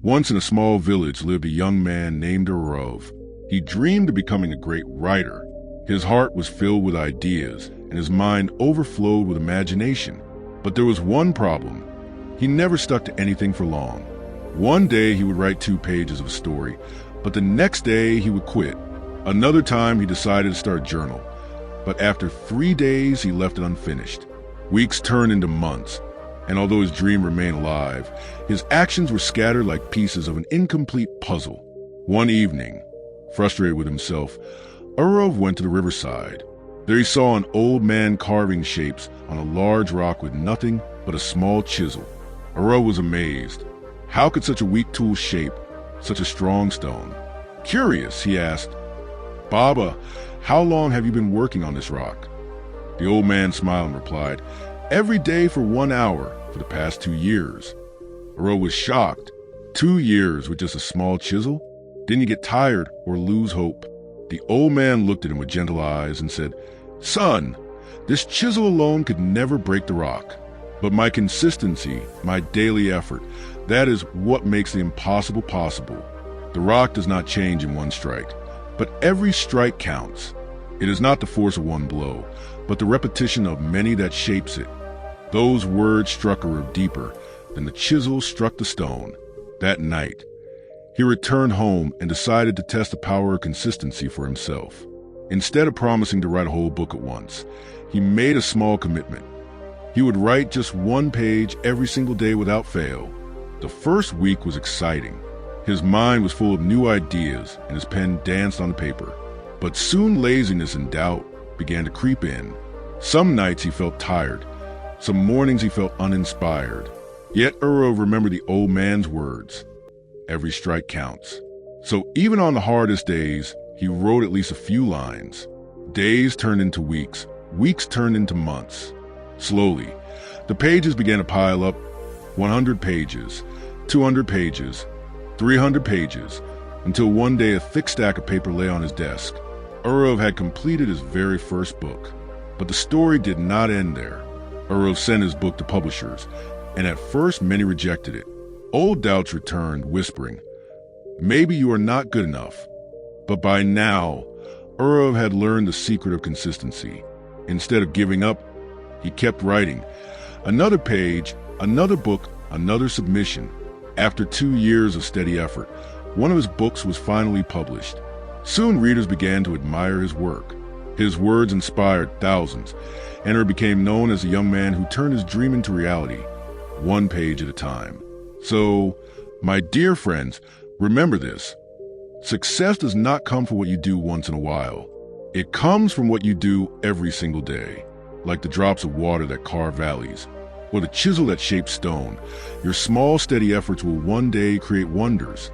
Once in a small village lived a young man named Arov. He dreamed of becoming a great writer. His heart was filled with ideas, and his mind overflowed with imagination. But there was one problem. He never stuck to anything for long. One day he would write 2 pages of a story, but the next day he would quit. Another time he decided to start a journal, but after 3 days he left it unfinished. Weeks turned into months, and although his dream remained alive, his actions were scattered like pieces of an incomplete puzzle. One evening, frustrated with himself, Arov went to the riverside. There he saw an old man carving shapes on a large rock with nothing but a small chisel. Arov was amazed. How could such a weak tool shape such a strong stone? Curious, he asked, "Baba, how long have you been working on this rock?" The old man smiled and replied, "Every day for 1 hour for the past 2 years." Arov was shocked. 2 years with just a small chisel? Didn't you get tired or lose hope? The old man looked at him with gentle eyes and said, "Son, this chisel alone could never break the rock. But my consistency, my daily effort, that is what makes the impossible possible. The rock does not change in one strike, but every strike counts. It is not the force of one blow, but the repetition of many that shapes it." Those words struck Arov deeper than the chisel struck the stone. That night, he returned home and decided to test the power of consistency for himself. Instead of promising to write a whole book at once, he made a small commitment. He would write just 1 page every single day without fail. The first week was exciting. His mind was full of new ideas and his pen danced on the paper. But soon laziness and doubt began to creep in. Some nights he felt tired. Some mornings he felt uninspired. Yet Arov remembered the old man's words. Every strike counts. So even on the hardest days, he wrote at least a few lines. Days turned into weeks. Weeks turned into months. Slowly, the pages began to pile up. 100 pages, 200 pages, 300 pages, until one day a thick stack of paper lay on his desk. Arov had completed his very first book. But the story did not end there. Arov sent his book to publishers, and at first many rejected it. Old doubts returned, whispering, "Maybe you are not good enough." But by now, Arov had learned the secret of consistency. Instead of giving up, he kept writing. Another page, another book, another submission. After 2 years of steady effort, one of his books was finally published. Soon readers began to admire his work. His words inspired thousands, and Arov became known as a young man who turned his dream into reality, 1 page at a time. So, my dear friends, remember this. Success does not come from what you do once in a while. It comes from what you do every single day. Like the drops of water that carve valleys, or the chisel that shapes stone, your small, steady efforts will one day create wonders.